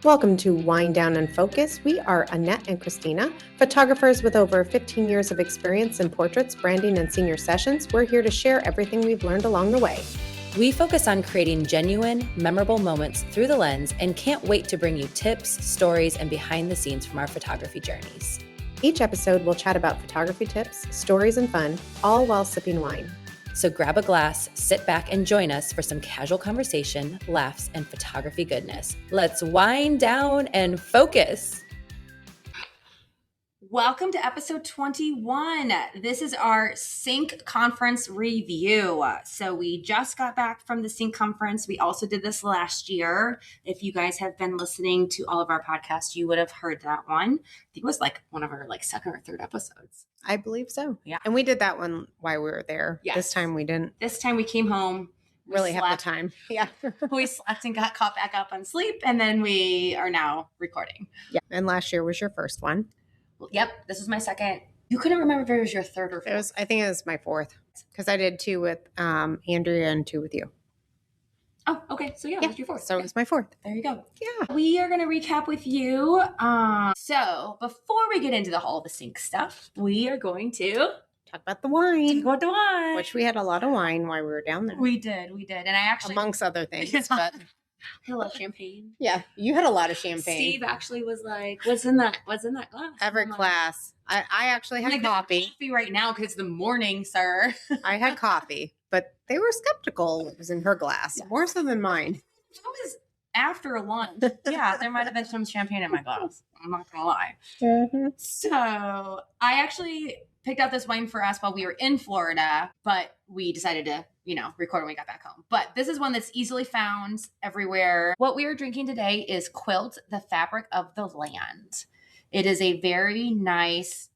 Welcome to Wind Down and Focus. We are Annette and Christina, photographers with over 15 years of experience in portraits, branding, and senior sessions. We're here to share everything we've learned along the way. We focus on creating genuine, memorable moments through the lens and can't wait to bring you tips, stories, and behind the scenes from our photography journeys. Each episode will chat about photography tips, stories, and fun, all while sipping wine. So grab a glass, sit back, and join us for some casual conversation, laughs, and photography goodness. Let's wind down and focus. Welcome to episode 21. This is our Sync conference review. So we just got back from the Sync conference. We also did this last year. If you guys have been listening to all of our podcasts, you would have heard that one. I think it was like one of our second or third episodes. I believe so. Yeah. And we did that one while we were there. Yes. This time we didn't This time we came home. really have the time. Yeah. We slept and got caught back up on sleep. And then we are now recording. Yeah. And last year was your first one. Yep. This was my second. You couldn't remember if it was your third or fourth. I think it was my fourth because I did two with Andrea and two with you. Oh, okay. So it was your fourth. So it was my fourth. There you go. Yeah. We are going to recap with you. So before we get into all the Sync stuff, we are going to Talk about the wine, go to wine. which we had a lot of wine while we were down there. We did. And I actually, Amongst other things, but I love champagne. yeah, you had a lot of champagne. Steve actually was like, what's in that glass? Every I'm like, class. I actually had coffee. Coffee right now because it's the morning, sir. I had coffee, but they were skeptical it was in her glass, more so than mine. It was after lunch. Yeah, there might have been some champagne in my glass. I'm not going to lie. Mm-hmm. So I actually picked out this wine for us while we were in Florida, but we decided to, record when we got back home. But this is one that's easily found everywhere. What we are drinking today is Quilt The Fabric of the Land. It is a very nice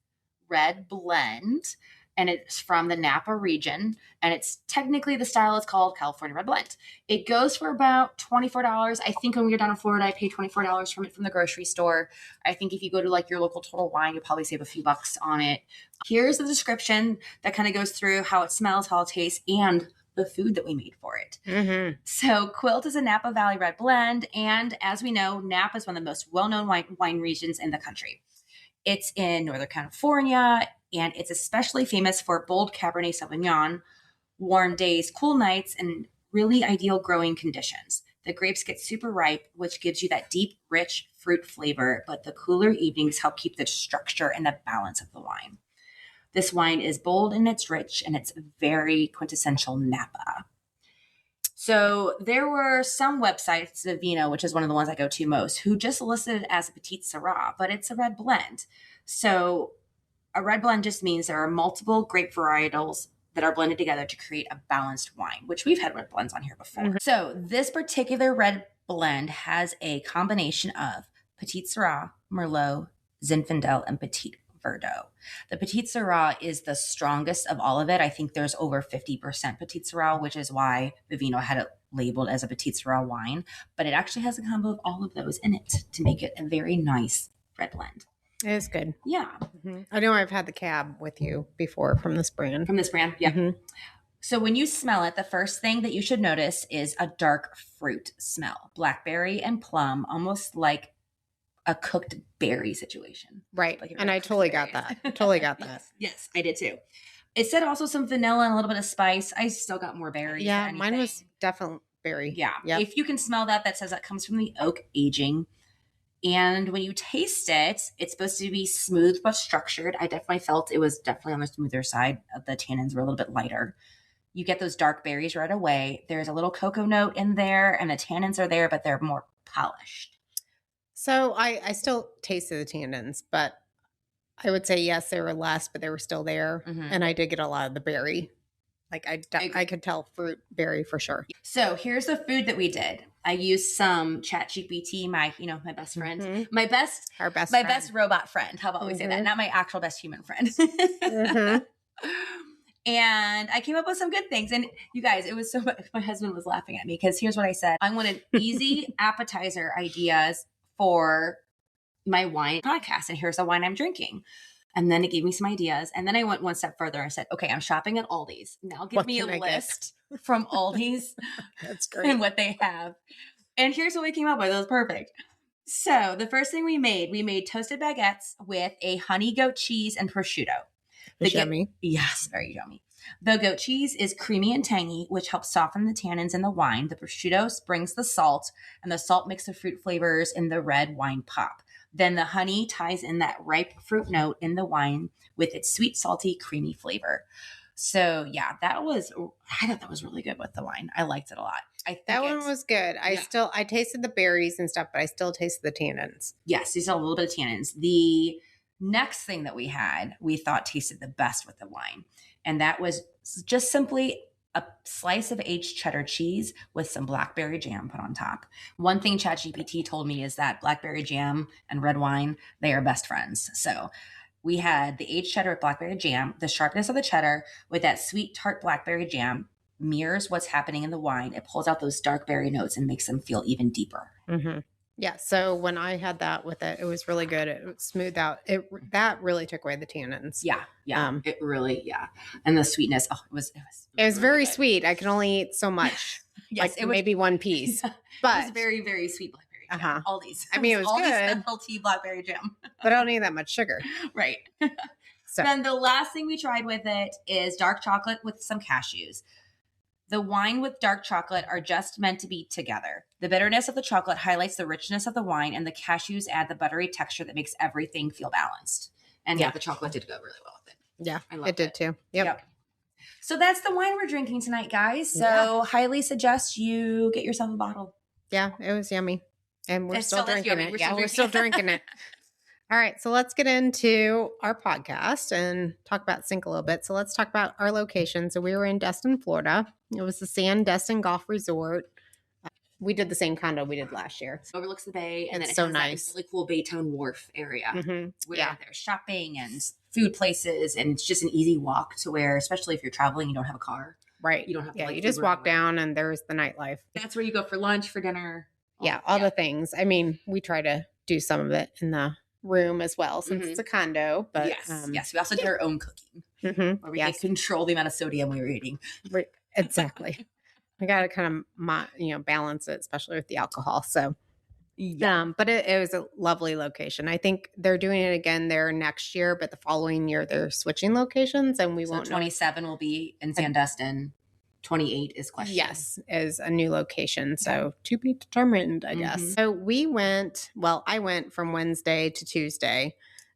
red blend, and it's from the Napa region, and it's technically the style is called California Red Blend. It goes for about $24. I think when we were down in Florida, I paid $24 from the grocery store. I think if you go to your local Total Wine, you'll probably save a few bucks on it. Here's the description that kind of goes through how it smells, how it tastes, and the food that we made for it. Mm-hmm. So Quilt is a Napa Valley red blend, and as we know, Napa is one of the most well-known wine regions in the country. It's in Northern California, and it's especially famous for bold Cabernet Sauvignon, warm days, cool nights, and really ideal growing conditions. The grapes get super ripe, which gives you that deep, rich fruit flavor, but the cooler evenings help keep the structure and the balance of the wine. This wine is bold and it's rich, and it's very quintessential Napa. So there were some websites, Vino, which is one of the ones I go to most, who just listed it as a Petite Syrah, but it's a red blend. So a red blend just means there are multiple grape varietals that are blended together to create a balanced wine, which we've had red blends on here before. Mm-hmm. So this particular red blend has a combination of Petite Syrah, Merlot, Zinfandel, and Petite Verdot. The Petite Syrah is the strongest of all of it. I think there's over 50% Petite Syrah, which is why Vivino had it labeled as a Petite Syrah wine. But it actually has a combo of all of those in it to make it a very nice red blend. It is good. Yeah. Mm-hmm. I know I've had the cab with you before from this brand. Yeah. Mm-hmm. So when you smell it, the first thing that you should notice is a dark fruit smell. Blackberry and plum, almost like a cooked berry situation. Right. And I totally got that. Totally got that. Yes, I did too. It said also some vanilla and a little bit of spice. I still got more berries. Yeah, mine was definitely berry. Yeah. Yep. If you can smell that says that comes from the oak aging. And when you taste it, it's supposed to be smooth but structured. I definitely felt it was definitely on the smoother side. The tannins were a little bit lighter. You get those dark berries right away. There's a little cocoa note in there, and the tannins are there, but they're more polished. So I still tasted the tannins, but I would say, yes, they were less, but they were still there. Mm-hmm. And I did get a lot of the berry. I could tell fruit berry for sure. So here's the food that we did. I used some ChatGPT, my best friend, Mm-hmm. my best robot friend. How about we say that? Not my actual best human friend. Mm-hmm. And I came up with some good things. And you guys, it was so much. My husband was laughing at me because here's what I said. I wanted easy appetizer ideas for my wine podcast. And here's the wine I'm drinking. And then it gave me some ideas. And then I went one step further. I said, okay, I'm shopping at Aldi's. Now give me a list from Aldi's. That's great. And what they have. And here's what we came up with. It was perfect. So the first thing we made toasted baguettes with a honey goat cheese and prosciutto. Yummy. Yes, very yummy. The goat cheese is creamy and tangy, which helps soften the tannins in the wine. The prosciutto brings the salt, and the salt makes the fruit flavors in the red wine pop. Then the honey ties in that ripe fruit note in the wine with its sweet, salty, creamy flavor. So yeah, I thought that was really good with the wine. I liked it a lot. That one was good. I tasted the berries and stuff, but I still tasted the tannins. Yes, there's a little bit of tannins. The next thing that we thought tasted the best with the wine, and that was just simply a slice of aged cheddar cheese with some blackberry jam put on top. One thing ChatGPT told me is that blackberry jam and red wine, they are best friends. So we had the aged cheddar with blackberry jam. The sharpness of the cheddar with that sweet tart blackberry jam mirrors what's happening in the wine. It pulls out those dark berry notes and makes them feel even deeper. Mm-hmm. Yeah. So when I had that with it, it was really good. It smoothed out. That really took away the tannins. Yeah. It really, and the sweetness. Oh, it was very good. Sweet. I can only eat so much. Yes, it was maybe one piece, but it was very, very sweet blackberry jam. All these. I mean, it was all good. These specialty blackberry jam, but I don't need that much sugar. Right. So then the last thing we tried with it is dark chocolate with some cashews. The wine with dark chocolate are just meant to be together. The bitterness of the chocolate highlights the richness of the wine, and the cashews add the buttery texture that makes everything feel balanced. And the chocolate did go really well with it. Yeah, it did too. Yep. So that's the wine we're drinking tonight, guys. So highly suggest you get yourself a bottle. Yeah, it was yummy. And we're still drinking it. We're still drinking it. All right, so let's get into our podcast and talk about Sync a little bit. So let's talk about our location. So we were in Destin, Florida. It was the Sand Destin Golf Resort. We did the same condo we did last year. It overlooks the bay, and it's then so nice. That really cool Baytown Wharf area. Mm-hmm. Where there's shopping and food places, and it's just an easy walk to where, especially if you're traveling, you don't have a car. Right. You don't have to you just walk down and there's the nightlife. That's where you go for lunch, for dinner. All the things. I mean, we try to do some of it in the room as well, since it's a condo. But yes, we also did our own cooking, where we could control the amount of sodium we were eating. Right. Exactly. We got to kind of balance it, especially with the alcohol. So, but it was a lovely location. I think they're doing it again there next year, but the following year they're switching locations, and we won't. 27 will be in Sandestin. 28 is question. Yes, is a new location. So to be determined, I guess. So I went from Wednesday to Tuesday.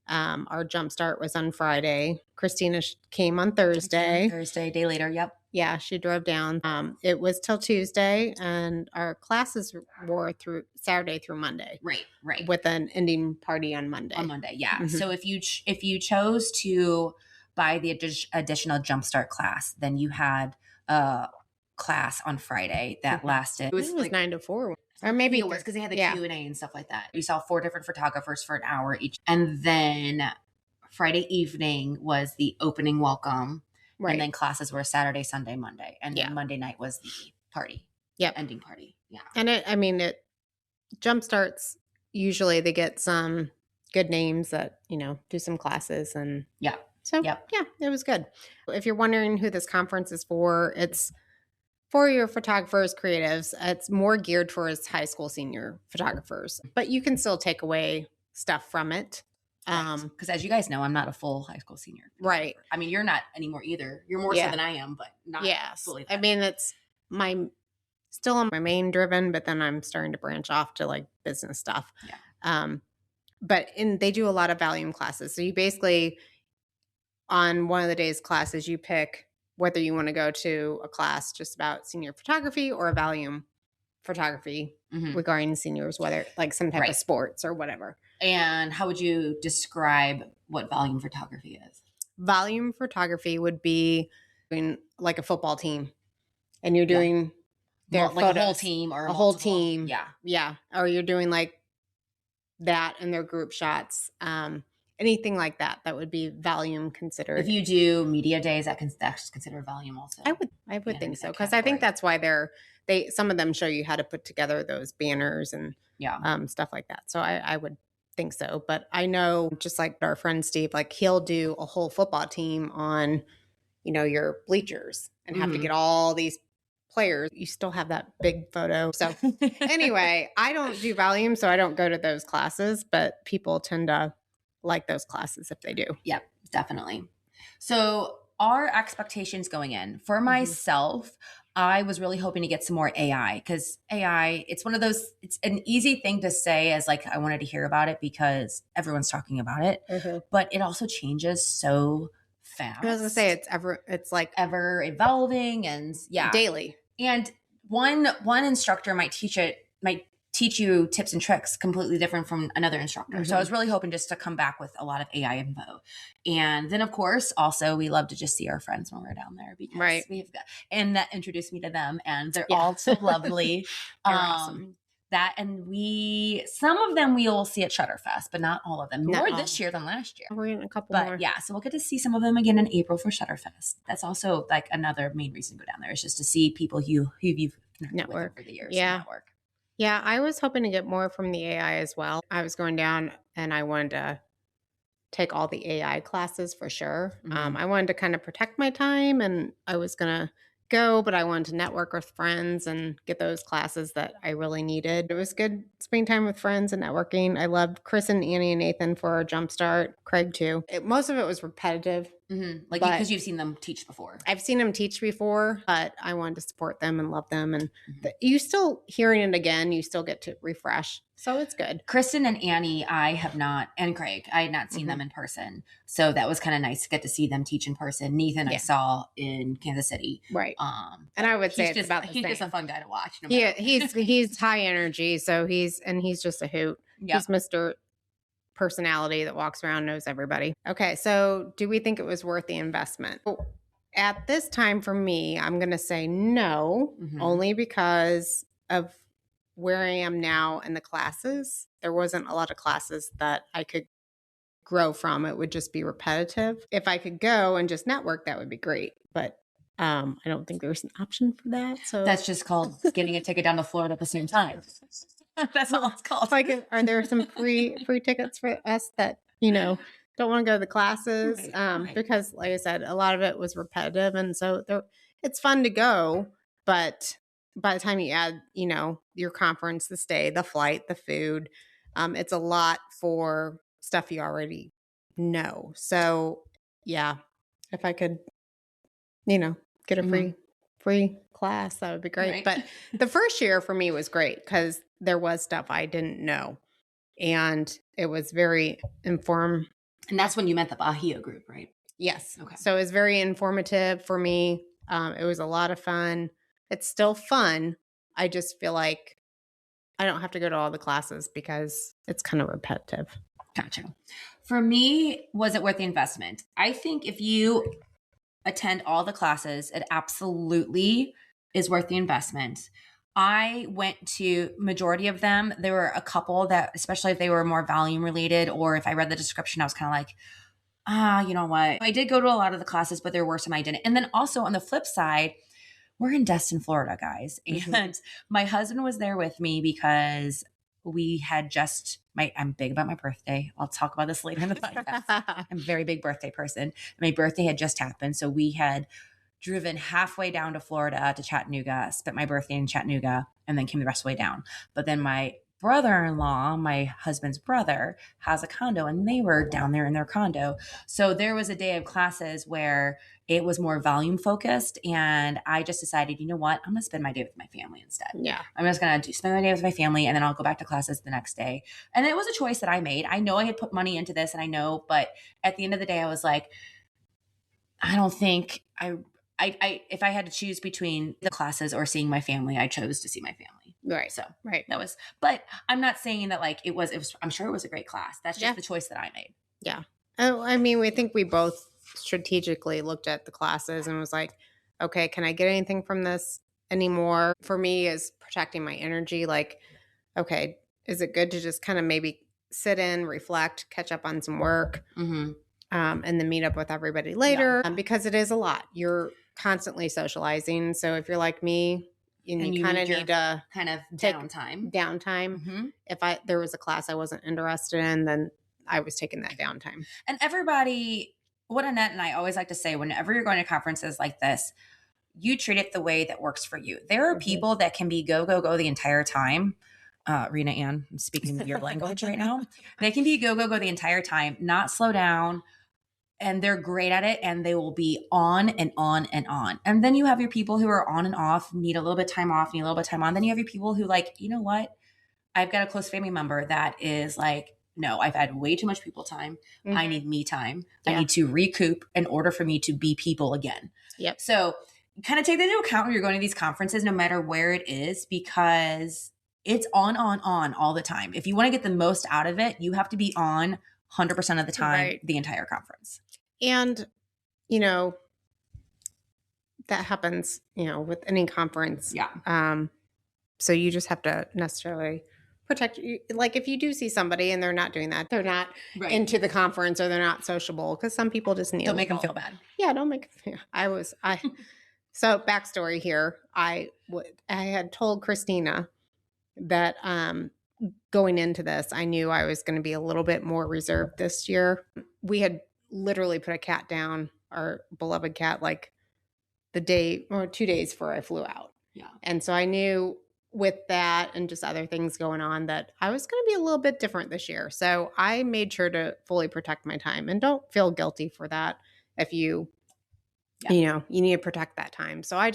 Our jumpstart was on Friday. Christina came on Thursday. A day later, yep. Yeah, she drove down. It was till Tuesday, and our classes were through Saturday through Monday. Right. With an ending party on Monday. Yeah. So if you chose to buy the additional jumpstart class, then you had a class on Friday that lasted. It was like 9 to 4. Or maybe it was because they had the Q&A and stuff like that. You saw 4 different photographers for an hour each. And then Friday evening was the opening welcome. Right. And then classes were Saturday, Sunday, Monday. And then Monday night was the party. Yep. Ending party. Yeah. And it jumpstarts, usually they get some good names that, do some classes and So, it was good. If you're wondering who this conference is for, it's for your photographers, creatives. It's more geared towards high school senior photographers, but you can still take away stuff from it. Because as you guys know, I'm not a full high school senior. Right. I mean, you're not anymore either. You're more so than I am, but not fully. I mean, it's still on my main driven, but then I'm starting to branch off to like business stuff. Yeah. But they do a lot of volume classes. So you basically, on one of the day's classes, you pick whether you want to go to a class just about senior photography or a volume photography regarding seniors, whether like some type of sports or whatever. And how would you describe what volume photography is? Volume photography would be doing like a football team, and you're doing their like photos, a whole team or a whole team. Yeah. Or you're doing like that in their group shots. Anything like that would be volume considered. If you do media days, that's considered volume also. I would think so, because I think that's why some of them show you how to put together those banners and stuff like that. So I would think so. But I know, just like our friend Steve, like he'll do a whole football team on, your bleachers and have to get all these players, you still have that big photo. So anyway, I don't do volume, so I don't go to those classes, but people tend to like those classes if they do. Yep, definitely. So our expectations going in for myself, I was really hoping to get some more AI because AI, it's one of those, it's an easy thing to say as like, I wanted to hear about it because everyone's talking about it, but it also changes so fast. I was gonna say it's like ever evolving and daily. And one instructor might teach you tips and tricks completely different from another instructor. So I was really hoping just to come back with a lot of AI info. And then of course, also we love to just see our friends when we're down there because we've got, and that introduced me to them and they're all so lovely. Awesome. That, and some of them we will see at Shutterfest, but not all of them. More this year than last year. We're in a couple more. Yeah, so we'll get to see some of them again in April for Shutterfest. That's also like another main reason to go down there is just to see people who you've network over the years. Network. Yeah, I was hoping to get more from the AI as well. I was going down and I wanted to take all the AI classes for sure. I wanted to kind of protect my time and I was going to go, but I wanted to network with friends and get those classes that I really needed. It was good spending time with friends and networking. I loved Chris and Annie and Nathan for our jumpstart. Craig too. Most of it was repetitive. Like because you've seen them teach before. I've seen them teach before, but I wanted to support them and love them. And you still hearing it again, you still get to refresh. So it's good. Kristen and Annie, I have not, and Craig, I had not seen them in person. So that was kind of nice to get to see them teach in person. Nathan, I saw in Kansas City. Right. And I would say it's about the same. He's just a fun guy to watch. Yeah, he's high energy. So he's just a hoot. Yep. He's Mr. Personality that walks around, knows everybody. Okay. So do we think it was worth the investment? At this time for me, I'm going to say no, only because of where I am now in the classes. There wasn't a lot of classes that I could grow from. It would just be repetitive. If I could go and just network, that would be great. But I don't think there's an option for that. So that's just called getting a ticket down to Florida at the same time. That's all it's called. Like, are there some free tickets for us that, don't want to go to the classes? Right. Because like I said, a lot of it was repetitive. And so it's fun to go, but by the time you add, your conference, the stay, the flight, the food, it's a lot for stuff you already know. So yeah, if I could, get a free class, that would be great. Right. But the first year for me was great because there was stuff I didn't know. And it was very informed. And that's when you met the Bahia group, right? Yes. Okay. So it was very informative for me. It was a lot of fun. It's still fun. I just feel like I don't have to go to all the classes because it's kind of repetitive. Gotcha. For me, was it worth the investment? I think if you attend all the classes, it absolutely is worth the investment. I went to majority of them. There were a couple that, especially if they were more volume related, or if I read the description, I was kind of like, you know what? I did go to a lot of the classes, but there were some I didn't. And then also on the flip side, we're in Destin, Florida, guys. And my husband was there with me because we had I'm big about my birthday. I'll talk about this later in the podcast. I'm a very big birthday person. My birthday had just happened. So we had driven halfway down to Florida to Chattanooga, spent my birthday in Chattanooga, and then came the rest of the way down. But then my brother-in-law, my husband's brother, has a condo, and they were down there in their condo. So there was a day of classes where it was more volume focused, and I just decided, you know what, I'm going to spend my day with my family instead. Yeah. I'm just going to spend my day with my family, and then I'll go back to classes the next day. And it was a choice that I made. I know I had put money into this, and I know, but at the end of the day, I was like, I don't think if I had to choose between the classes or seeing my family, I chose to see my family. Right. So right. But I'm not saying that like it was, I'm sure it was a great class. That's just the choice that I made. Yeah. Oh, I mean, we think we both strategically looked at the classes and was like, okay, can I get anything from this anymore? For me is protecting my energy. Like, okay, is it good to just kind of maybe sit in, reflect, catch up on some work, and then meet up with everybody later? Yeah. Because it is a lot. You're constantly socializing. So if you're like me, you kind of need to kind of downtime. Mm-hmm. If there was a class I wasn't interested in, then I was taking that downtime. And everybody, what Annette and I always like to say, whenever you're going to conferences like this, you treat it the way that works for you. There are people that can be go, go, go the entire time. Rena Ann, I'm speaking your language right now. They can be go, go, go the entire time, not slow down. And they're great at it, and they will be on and on and on. And then you have your people who are on and off, need a little bit of time off, need a little bit of time on. Then you have your people who like, you know what? I've got a close family member that is like, no, I've had way too much people time. Mm-hmm. I need me time. Yeah. I need to recoup in order for me to be people again. Yep. So kind of take that into account when you're going to these conferences, no matter where it is, because it's on all the time. If you want to get the most out of it, you have to be on 100% of the time, the entire conference. And, you know, that happens, you know, with any conference. Yeah. So you just have to necessarily protect, like if you do see somebody and they're not doing that, they're not into the conference or they're not sociable, because some people just need. Don't make them feel bad. Yeah, don't make. Yeah, So backstory here, I had told Christina that going into this, I knew I was going to be a little bit more reserved this year. We had literally put a cat down, our beloved cat, like the day or 2 days before I flew out. Yeah. And so I knew with that and just other things going on that I was going to be a little bit different this year. So I made sure to fully protect my time, and don't feel guilty for that if you know, you need to protect that time. So I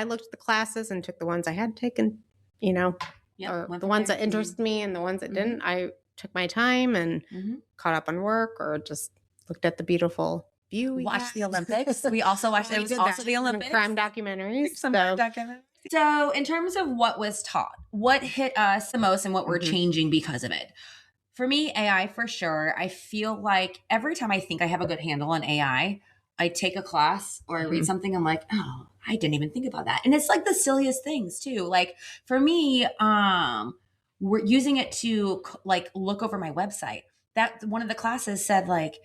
looked at the classes and took the ones I had taken, you know, or the ones that interested me, and the ones that didn't, I took my time and caught up on work or just looked at the beautiful view. Watched the Olympics. We also watched the Olympics. Crime documentaries. Crime documentaries. So in terms of what was taught, what hit us the most and what we're changing because of it? For me, AI for sure. I feel like every time I think I have a good handle on AI, I take a class or I read something, I'm like, oh, I didn't even think about that. And it's like the silliest things too. Like for me, we're using it to like look over my website. That one of the classes said like,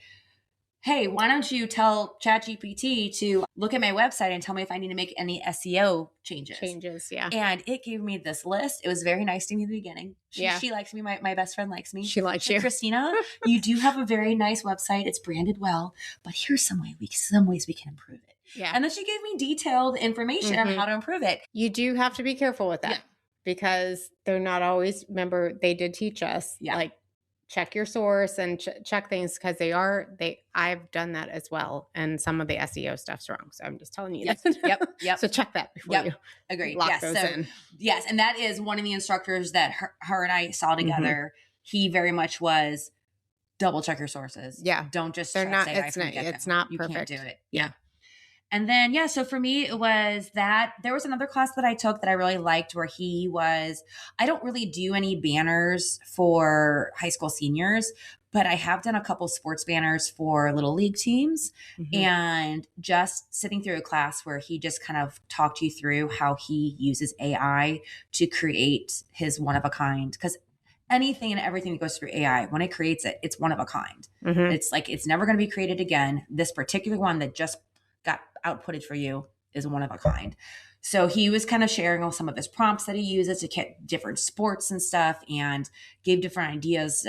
hey, why don't you tell ChatGPT to look at my website and tell me if I need to make any SEO changes. Yeah. And it gave me this list. It was very nice to me in the beginning. She likes me. My best friend likes me. She likes you. Christina, you do have a very nice website. It's branded well, but here's some ways we can improve it. Yeah. And then she gave me detailed information on how to improve it. You do have to be careful with that because they're not always, remember, they did teach us, like, check your source and check things, because I've done that as well. And some of the SEO stuff's wrong. So I'm just telling you that. Yep. So check that before you Agreed. lock those in. Yes. And that is one of the instructors that her and I saw together. He very much was double check your sources. Yeah. Don't just, it's not you perfect. Can't do it. Yeah. And then, so for me, it was that there was another class that I took that I really liked where I don't really do any banners for high school seniors, but I have done a couple sports banners for little league teams, and just sitting through a class where he just kind of talked you through how he uses AI to create his one of a kind. Because anything and everything that goes through AI, when it creates it, it's one of a kind. It's like, it's never going to be created again. This particular one that just got outputted for you is one of a kind. So he was kind of sharing some of his prompts that he uses to get different sports and stuff, and gave different ideas.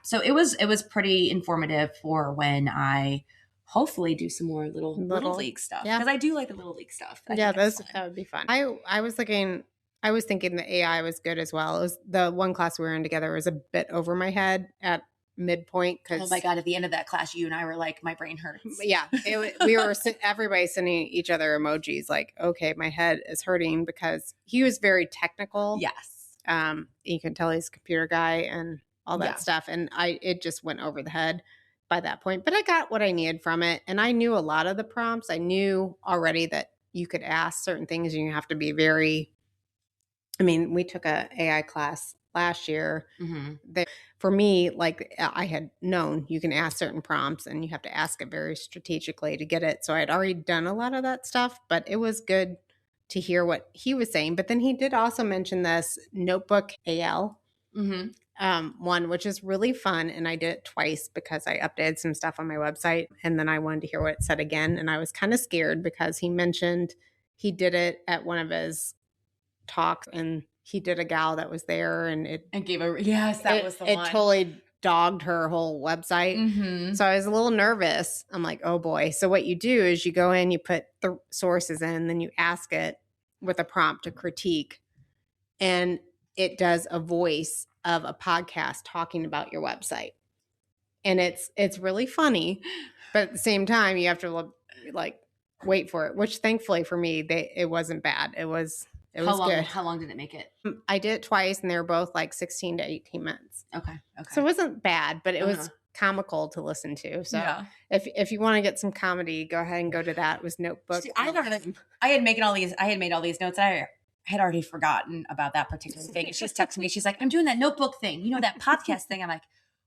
So it was pretty informative for when I hopefully do some more little league stuff, because I do like the little league stuff. That would be fun. I was thinking the AI was good as well. It was the one class we were in together was a bit over my head at midpoint, because oh my god, at the end of that class you and I were like, my brain hurts. We were everybody sending each other emojis like, okay, my head is hurting, because he was very technical. You can tell he's a computer guy and all that stuff, and it just went over the head by that point, but I got what I needed from it, and I knew a lot of the prompts. I knew already that you could ask certain things, and you have to be very, we took a AI class last year. For me, like, I had known you can ask certain prompts and you have to ask it very strategically to get it. So I'd already done a lot of that stuff, but it was good to hear what he was saying. But then he did also mention this Notebook AL one, which is really fun. And I did it twice because I updated some stuff on my website, and then I wanted to hear what it said again. And I was kind of scared because he mentioned he did it at one of his talks, and he did a gal that was there, and it gave that was the one. It totally dogged her whole website. Mm-hmm. So I was a little nervous. I'm like, oh boy. So what you do is you go in, you put the sources in, then you ask it with a prompt to critique, and it does a voice of a podcast talking about your website. And it's really funny, but at the same time, you have to like wait for it, which thankfully for me, it wasn't bad. It was good. How long did it make it? I did it twice, and they were both like 16 to 18 minutes. Okay. So it wasn't bad, but it was comical to listen to. So if you want to get some comedy, go ahead and go to that. It was Notebook. See, I had made all these notes. I had already forgotten about that particular thing. And she's texting me. She's like, I'm doing that notebook thing. You know, that podcast thing. I'm like,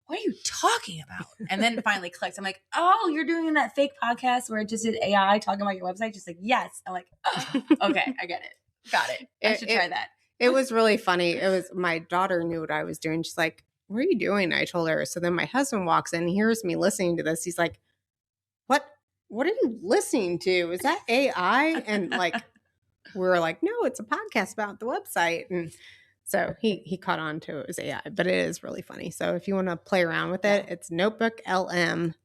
what are you talking about? And then finally clicks. I'm like, oh, you're doing that fake podcast where it just did AI talking about your website? She's like, yes. I'm like, oh, okay, I get it. Got it. I should try that. It was really funny. It was, my daughter knew what I was doing. She's like, what are you doing? I told her. So then my husband walks in, hears me listening to this. He's like, what are you listening to? Is that AI? And like, we were like, no, it's a podcast about the website. And so he caught on to it was AI, but it is really funny. So if you want to play around with it, it's Notebook LM.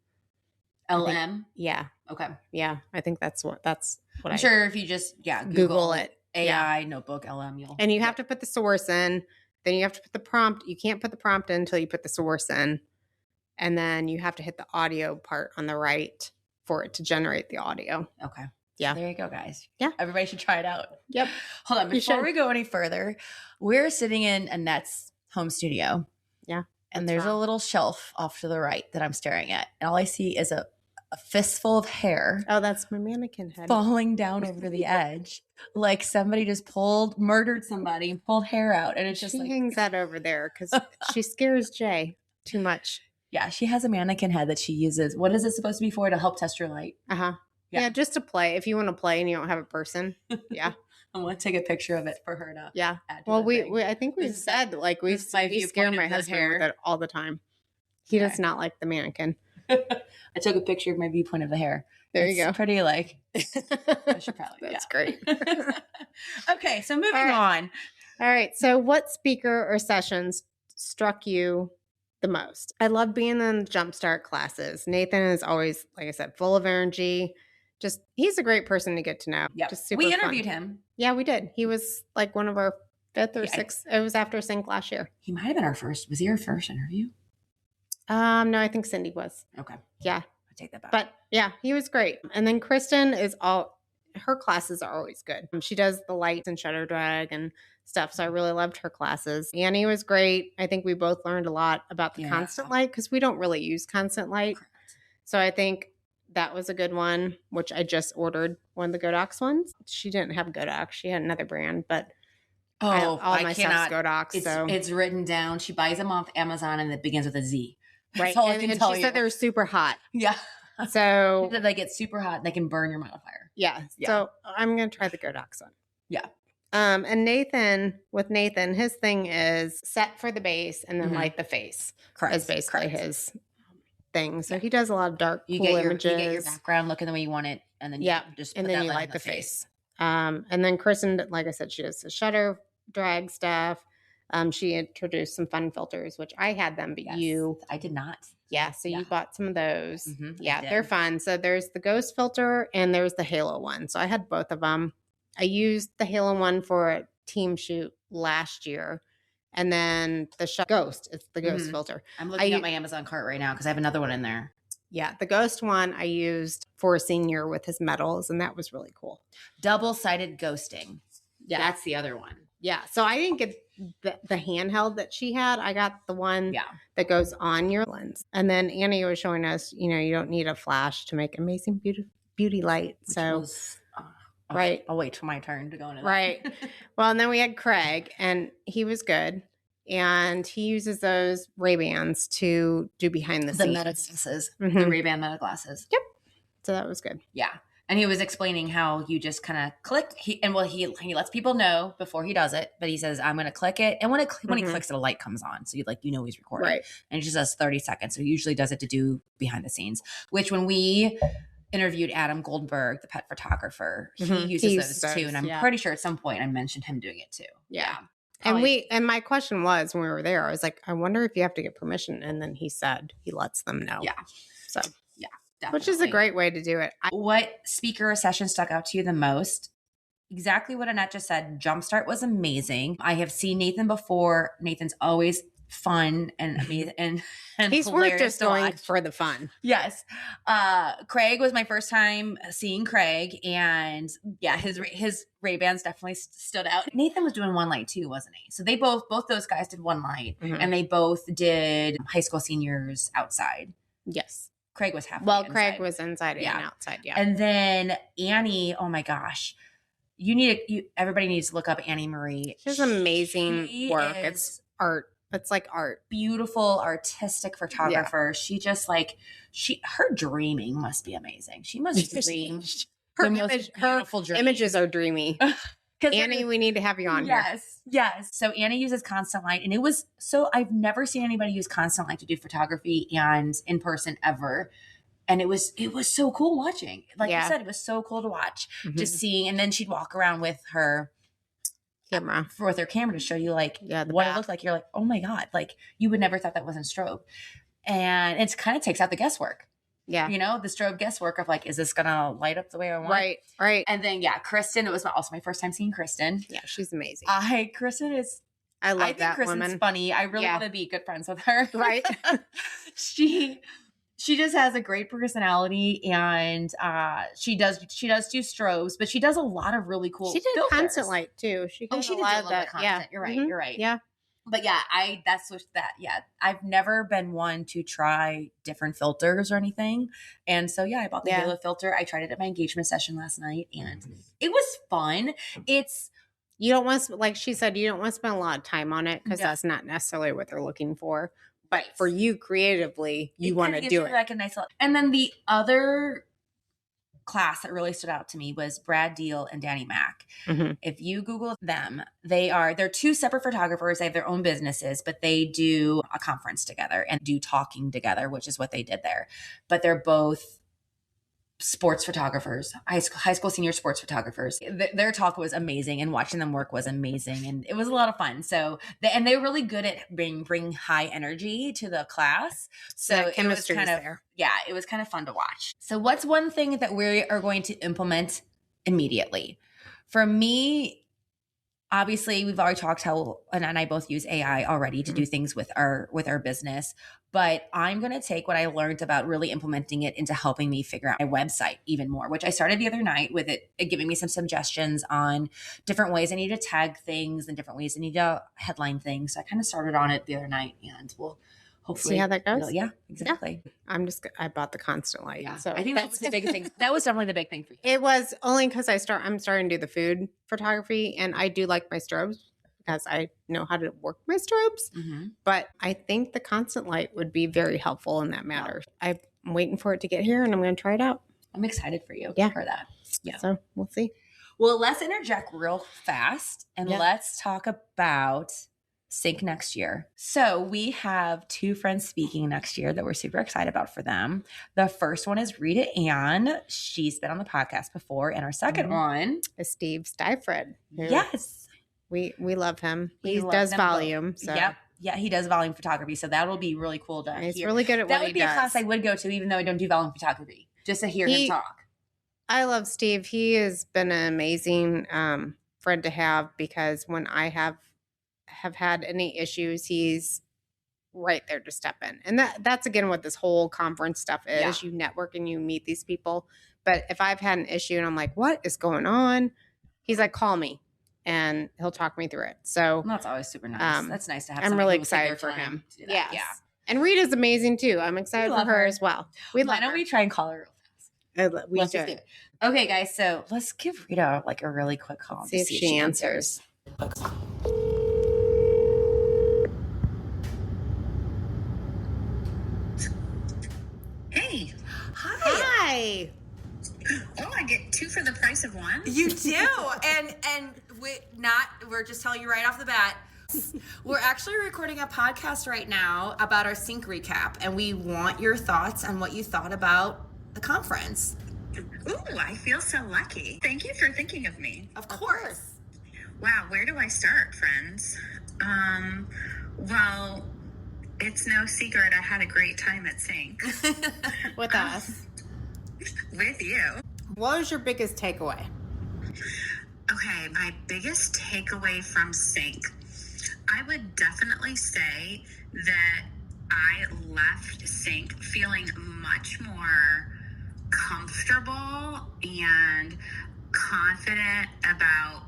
LM? Yeah. Okay. Yeah. I think that's what I'm sure if you just, Google it. AI Notebook LM, and you have to put the source in, then you have to put the prompt. You can't put the prompt in until you put the source in. And then you have to hit the audio part on the right for it to generate the audio. Okay. Yeah. So there you go, guys. Yeah. Everybody should try it out. Yep. Hold on. Before we go any further, we're sitting in Annette's home studio. Yeah. And there's a little shelf off to the right that I'm staring at. And all I see is a fistful of hair. Oh, that's my mannequin head. Falling down over the edge. Like somebody just murdered somebody and pulled hair out. And it's just she hangs that over there because she scares Jay too much. Yeah. She has a mannequin head that she uses. What is it supposed to be for? To help test your light. Uh-huh. Yeah, just to play. If you want to play and you don't have a person, yeah. I want to take a picture of it for her to add to well, I think we said, like, we scare my husband with it all the time. He does not like the mannequin. I took a picture of my viewpoint of the hair. There you go. Pretty like, I should probably, That's great. Okay, so moving on. All right, so what speaker or sessions struck you the most? I love being in the Jumpstart classes. Nathan is always, like I said, full of energy. He's a great person to get to know. Yeah. Just super We fun. interviewed him. Yeah, we did. He was like one of our 5th or 6th. It was after Sync last year. He might have been our first. Was he our first interview? No, I think Cindy was. Okay. Yeah. I take that back. But yeah, he was great. And then Kristen her classes are always good. She does the lights and shutter drag and stuff. So I really loved her classes. Annie was great. I think we both learned a lot about the constant light because we don't really use constant light. Correct. So I think that was a good one, which I just ordered one of the Godox ones. She didn't have Godox. She had another brand, but all my stuff's Godox. It's written down. She buys them off Amazon and it begins with a Z. Right. That's all I can tell you. She said they're super hot. Yeah. So they get super hot and they can burn your modifier. Yeah. So I'm going to try the Godox one. Yeah. And Nathan, his thing is set for the base and then light the face. Correct. Is basically his thing. So he does a lot of dark, cool images. You get your background looking the way you want it, and then you just put that light in the face. And then Kristen, like I said, she does the shutter drag stuff. She introduced some fun filters, which I had them, but I did not. Yeah, so you bought some of those. Mm-hmm, yeah, they're fun. So there's the ghost filter and there's the halo one. So I had both of them. I used the halo one for a team shoot last year. And then the ghost, it's the ghost filter. I'm looking at my Amazon cart right now because I have another one in there. Yeah, the ghost one I used for a senior with his medals, and that was really cool. Double-sided ghosting. Yeah. That's the other one. Yeah, so I didn't get the handheld that she had. I got the one that goes on your lens. And then Annie was showing us, you don't need a flash to make amazing beauty light. Right. I'll wait for my turn to go into that. Right. Well, and then we had Craig, and he was good. And he uses those Ray-Bans to do behind the scenes. The meta glasses. Mm-hmm. The Ray-Ban meta glasses. Yep. So that was good. Yeah. And he was explaining how you just kind of click. He lets people know before he does it, but he says, I'm going to click it. And when he clicks it, a light comes on. So he's recording. Right. And it just does 30 seconds. So he usually does it to do behind the scenes, which when we interviewed Adam Goldberg, the pet photographer, he uses those too. And I'm pretty sure at some point I mentioned him doing it too. Yeah. And my question was when we were there, I was like, I wonder if you have to get permission. And then he said he lets them know. Yeah. So, yeah, definitely. Which is a great way to do it. What speaker or session stuck out to you the most? Exactly what Annette just said. Jumpstart was amazing. I have seen Nathan before. Nathan's always fun and amazing and he's worth just going watch. for the fun. Yes. Craig was my first time seeing Craig, and yeah, his Ray-Bans definitely stood out. Nathan was doing one light too, wasn't he? So they both those guys did one light, and they both did high school seniors outside. Yes. Craig was halfway inside. Craig was inside and outside. Yeah. And then Annie, oh my gosh. Everybody needs to look up Annie Marie. She has amazing work. It's art. It's like art. Beautiful, artistic photographer. Yeah. She just her dreaming must be amazing. She must dream. Her images are dreamy. Annie, we need to have you on here. Yes. So Annie uses Constant Light, and I've never seen anybody use Constant Light to do photography and in person ever. And it was so cool watching. Like you said, it was so cool to watch. Just seeing, and then she'd walk around with her camera to show you what it looked like. You're like, oh my God, you would never thought that wasn't strobe. And it kind of takes out the guesswork. Yeah. The strobe guesswork of is this going to light up the way I want? Right. And then, Kristen, it was also my first time seeing Kristen. Yeah, she's amazing. Kristen is, I think that Kristen's woman. Funny. I really want to be good friends with her. Right. She just has a great personality, and she does do strobes, but she does a lot of really cool. She did filters. Constant Light too. She did a lot of that. Yeah, you're right. You're right. Yeah, but I've never been one to try different filters or anything, and so I bought the Halo filter. I tried it at my engagement session last night, and it was fun. You don't want to, like she said, you don't want to spend a lot of time on it because that's not necessarily what they're looking for. But for you creatively, you want to do it. Like a nice little. And then the other class that really stood out to me was Brad Deal and Danny Mack. If you Google them, they're two separate photographers. They have their own businesses, but they do a conference together and do talking together, which is what they did there. But they're both sports photographers, high school senior sports photographers. Their talk was amazing, and watching them work was amazing, and it was a lot of fun. So they're really good at bringing high energy to the class. So it was kind of there. Yeah, it was kind of fun to watch. So what's one thing that we are going to implement immediately? For me, obviously, we've already talked how Anna and I both use AI already to do things with our business. But I'm going to take what I learned about really implementing it into helping me figure out my website even more, which I started the other night with it giving me some suggestions on different ways I need to tag things and different ways I need to headline things. So I kind of started on it the other night, and we'll hopefully see how that goes. Yeah, exactly. Yeah. I bought the Constant Light. Yeah. So I think that's the big thing. That was definitely the big thing for you. It was only because I'm starting to do the food photography, and I do like my strobes because I know how to work my strobes. But I think the Constant Light would be very helpful in that matter. I'm waiting for it to get here, and I'm going to try it out. I'm excited for you for that. Yeah. So we'll see. Well, let's interject real fast, and let's talk about Sync next year. So we have two friends speaking next year that we're super excited about for them. The first one is Rita Ann. She's been on the podcast before. And our second one is Steve Steifred. Yes. We love him. He does volume. So. Yep. Yeah, he does volume photography. So that'll be really cool to hear. He's really good at what he does. That would be a class I would go to, even though I don't do volume photography, just to hear him talk. I love Steve. He has been an amazing friend to have, because when I have had any issues, he's right there to step in. And that's again what this whole conference stuff is. You network and you meet these people. But if I've had an issue and I'm like, what is going on? He's like, call me, and he'll talk me through it. So that's always super nice. That's nice to have. I'm really excited for him. Yeah. And Rita's amazing too. I'm excited for her as well. Why don't we try and call her real fast? We should. Okay, guys. So let's give Rita a really quick call. See if she answers. Hey. Hi. Oh, I get two for the price of one. You do, and we're just telling you right off the bat. We're actually recording a podcast right now about our Sync recap, and we want your thoughts on what you thought about the conference. Ooh, I feel so lucky. Thank you for thinking of me. Of course. Wow, where do I start, friends? Well, it's no secret I had a great time at Sync. With us. With you. What was your biggest takeaway? Okay, my biggest takeaway from Sync, I would definitely say that I left Sync feeling much more comfortable and confident about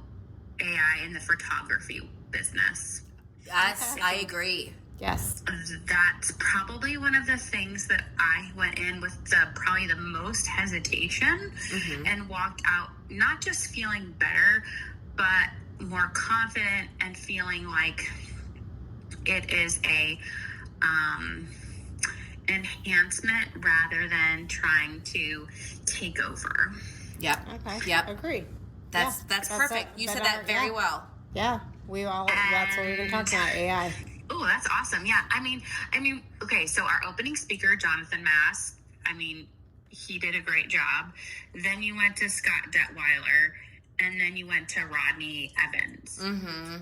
AI in the photography business. Yes, I agree. Yes. That's probably one of the things that I went in with probably the most hesitation and walked out not just feeling better, but more confident and feeling like it is a enhancement rather than trying to take over. Yep. Okay. Yep. Agree. That's perfect. You said that very well. Yeah. That's what we've been talking about, AI. Oh, that's awesome. Yeah. I mean, okay. So our opening speaker, Jonathan Mass, he did a great job. Then you went to Scott Detweiler, and then you went to Rodney Evans.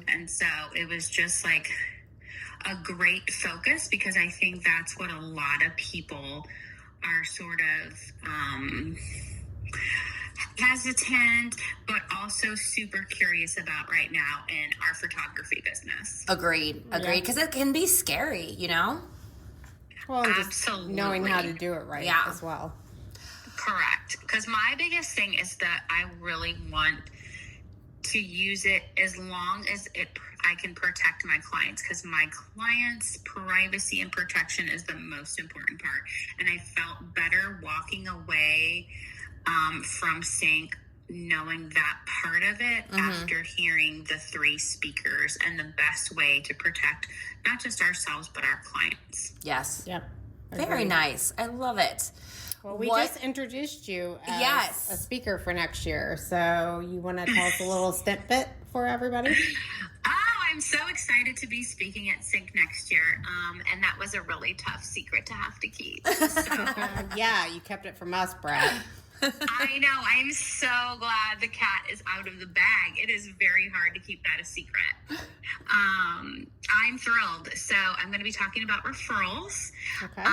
And so it was just like a great focus, because I think that's what a lot of people are sort of hesitant, but also super curious about right now in our photography business. Agreed. Because it can be scary, you know? Well, and just Absolutely. knowing how to do it right as well. Correct. Because my biggest thing is that I really want to use it as long as I can protect my clients, because my clients' privacy and protection is the most important part. And I felt better walking away from Sync, knowing that part of it after hearing the 3 speakers and the best way to protect not just ourselves, but our clients. Yes. Yep. Very nice. I love it. Well, we just introduced you as a speaker for next year. So you want to tell us a little snippet for everybody? I'm so excited to be speaking at Sync next year. And that was a really tough secret to have to keep. So. Yeah, you kept it from us, Brad. I know. I'm so glad the cat is out of the bag. It is very hard to keep that a secret. I'm thrilled. So I'm going to be talking about referrals. Okay.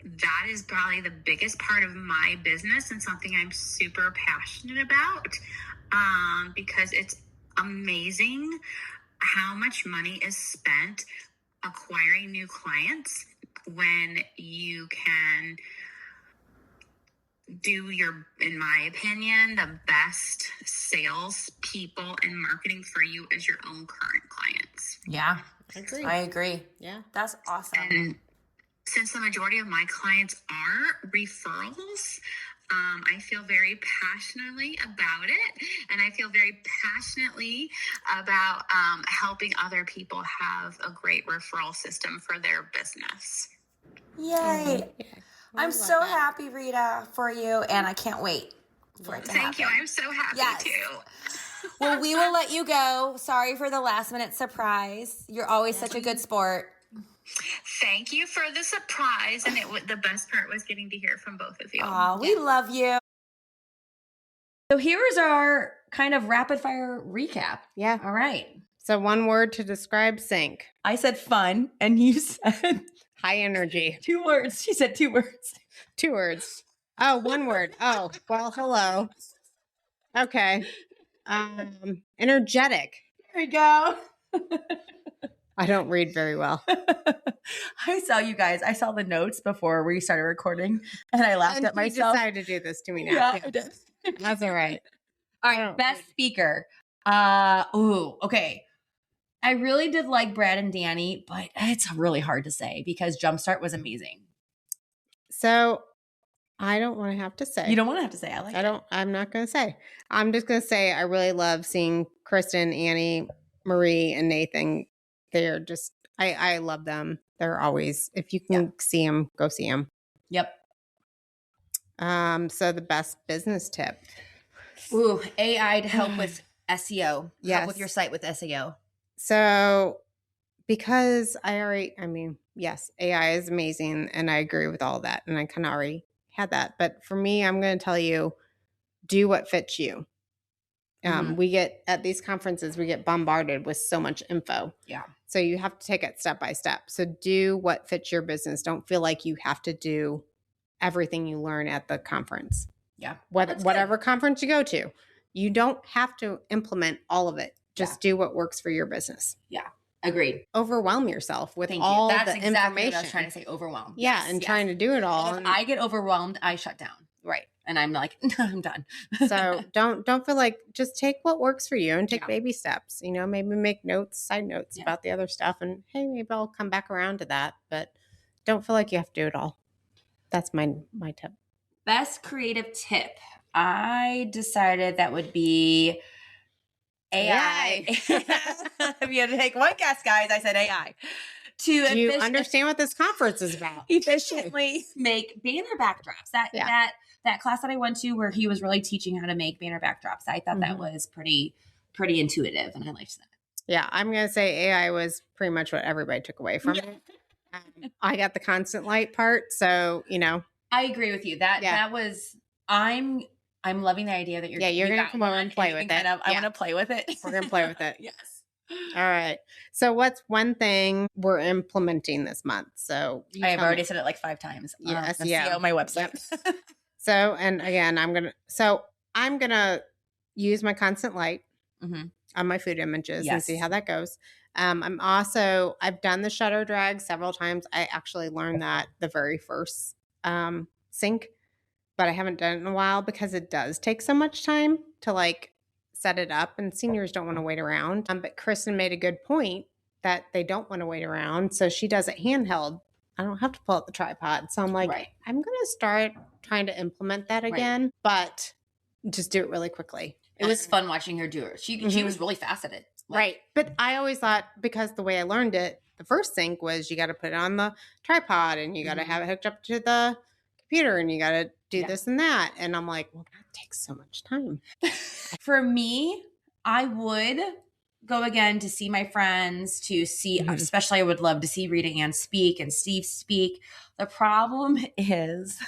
That is probably the biggest part of my business and something I'm super passionate about, because it's amazing how much money is spent acquiring new clients when you can do in my opinion, the best sales people and marketing for you as your own current clients. Yeah. I agree. Yeah. That's awesome. And since the majority of my clients are referrals, I feel very passionately about it. And I feel very passionately about helping other people have a great referral system for their business. Yay. I'm so happy, Rita, for you, and I can't wait for it to happen. Thank you. I'm so happy too. Well, we will let you go. Sorry for the last minute surprise. You're always such a good sport. Thank you for the surprise, and the best part was getting to hear from both of you. Aw, we love you. So here is our kind of rapid fire recap. Yeah. All right. So one word to describe Sync. I said fun, and you said high energy. 2 words. She said 2 words. 2 words. Oh, 1 word. Oh, well, hello. Okay. Energetic. There you go. I don't read very well. I saw you guys. I saw the notes before we started recording, and I laughed at myself. You decided to do this to me now. Yeah, I did. That's all right. All right, best speaker. Okay. I really did like Brad and Danny, but it's really hard to say because Jumpstart was amazing. So I don't want to have to say. You don't want to have to say. I'm not going to say. I'm just going to say I really love seeing Kristen, Annie, Marie, and Nathan. They're just, I love them. They're always, if you can see them, go see them. Yep. So the best business tip. Ooh, AI to help with SEO. Yes. Help with your site with SEO. So because yes, AI is amazing and I agree with all that. And I kind of already had that. But for me, I'm going to tell you, do what fits you. We get at these conferences, we get bombarded with so much info. Yeah. So you have to take it step by step. So do what fits your business. Don't feel like you have to do everything you learn at the conference. Yeah. Whatever conference you go to, you don't have to implement all of it. Just do what works for your business. Yeah. Agreed. Overwhelm yourself with Thank all you. That's the exactly information. what I was trying to say. Overwhelmed. Yeah, and trying to do it all. If I get overwhelmed, I shut down. Right. And I'm like, no, I'm done. So don't feel like, just take what works for you and take baby steps. You know, maybe make side notes about the other stuff, and hey, maybe I'll come back around to that. But don't feel like you have to do it all. That's my tip. Best creative tip. I decided that would be AI. If you had to take one guess, guys, I said AI. Do you understand what this conference is about? Efficiently make banner backdrops. That class that I went to where he was really teaching how to make banner backdrops, I thought that was pretty intuitive, and I liked that. Yeah, I'm going to say AI was pretty much what everybody took away from it. I got the constant light part, so, you know. I agree with you. That was, I'm loving the idea that you're going to come over and play with it. I want to play with it. We're going to play with it. Yes. All right. So what's one thing we're implementing this month? So I have already said it like 5 times. Yes. See on my website. So, and again, I'm going to use my constant light on my food images and see how that goes. I've done the shutter drag several times. I actually learned that the very first sync, but I haven't done it in a while because it does take so much time to like set it up, and seniors don't want to wait around. But Kristen made a good point that they don't want to wait around. So she does it handheld. I don't have to pull out the tripod. So I'm like, I'm going to start trying to implement that again, but just do it really quickly. It was fun watching her do it. She was really fast at it. Right. But I always thought, because the way I learned it, the first sync was you got to put it on the tripod, and you got to have it hooked up to the computer, and you got to do this and that. And I'm like, well, that takes so much time. For me, I would go again to see my friends, to see, especially I would love to see Rita Ann speak and Steve speak. The problem is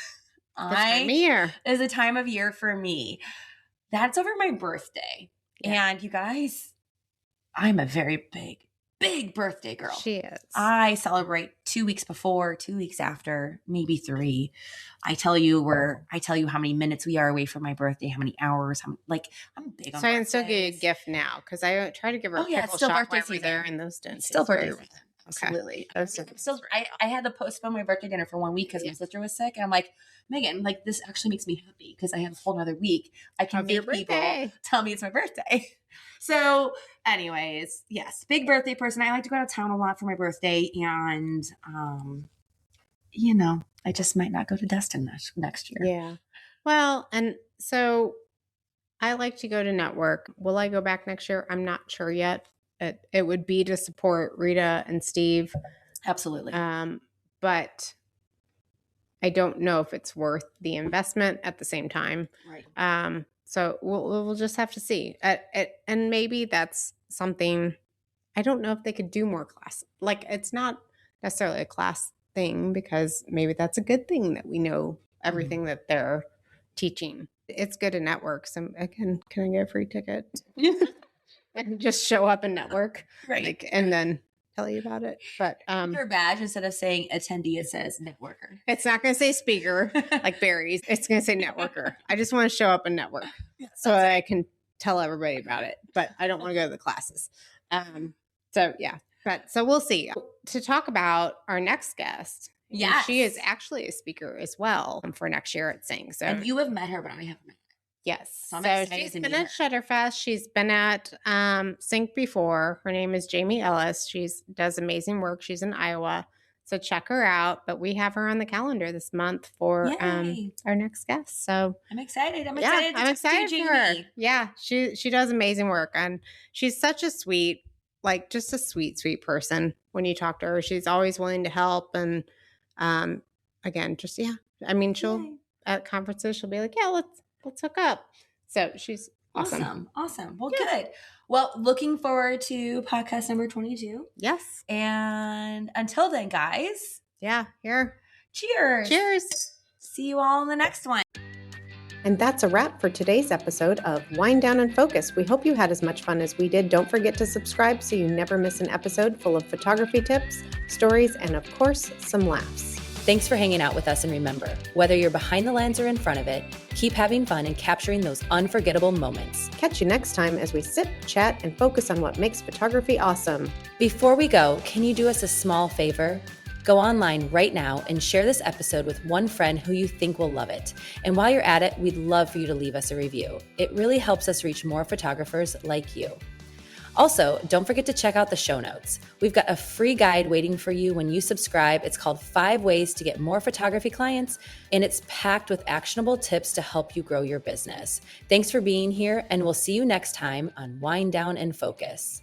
is a time of year for me. That's over my birthday. Yeah. And you guys, I'm a very big birthday girl. She is. I celebrate 2 weeks before, 2 weeks after, maybe 3. I tell you how many minutes we are away from my birthday, how many hours. I'm big on birthdays. So I can still give you a gift now, because I try to give her a pickle shot while we're there, and those didn't. Still birthday season. Absolutely. Okay. I had to postpone my birthday dinner for 1 week because my sister was sick, and I'm like, Megan, like, this actually makes me happy because I have a whole other week. I can make people tell me it's my birthday. So anyways, yes, big birthday person. I like to go out of town a lot for my birthday, and I just might not go to Destin next year. Yeah. Well, and so I like to go to network. Will I go back next year? I'm not sure yet. It would be to support Rita and Steve. Absolutely. But I don't know if it's worth the investment at the same time. Right. So we'll just have to see. And maybe that's something, I don't know if they could do more class. Like, it's not necessarily a class thing, because maybe that's a good thing that we know everything that they're teaching. It's good to network. So can I get a free ticket? And just show up and network. Right. And then tell you about it. But your badge, instead of saying attendee, it says networker. It's not going to say speaker like Barry's. It's going to say networker. I just want to show up and network so I can tell everybody about it. But I don't want to go to the classes. So yeah. So we'll see. To talk about our next guest. Yes. She is actually a speaker as well for next year at Sing. So, and you have met her, but I haven't met her. Yes. So she's been at Shutterfest. She's been at Sync before. Her name is Jamie Ellis. She does amazing work. She's in Iowa. So check her out. But we have her on the calendar this month for our next guest. So I'm excited. I'm excited for her. Yeah, she does amazing work. And she's such a sweet, like, just a sweet, sweet person when you talk to her. She's always willing to help. And again, just, I mean, she'll at conferences, she'll be like, yeah, let's hook up. So she's awesome. Well, good. Well, looking forward to podcast number 22. Yes. And until then, guys. Yeah. Here. Cheers. Cheers. See you all in the next one. And that's a wrap for today's episode of Wind Down and Focus. We hope you had as much fun as we did. Don't forget to subscribe so you never miss an episode full of photography tips, stories, and of course, some laughs. Thanks for hanging out with us, and remember, whether you're behind the lens or in front of it, keep having fun and capturing those unforgettable moments. Catch you next time as we sit, chat, and focus on what makes photography awesome. Before we go, can you do us a small favor? Go online right now and share this episode with one friend who you think will love it. And while you're at it, we'd love for you to leave us a review. It really helps us reach more photographers like you. Also, don't forget to check out the show notes. We've got a free guide waiting for you when you subscribe. It's called 5 Ways to Get More Photography Clients, and it's packed with actionable tips to help you grow your business. Thanks for being here, and we'll see you next time on Wind Down and Focus.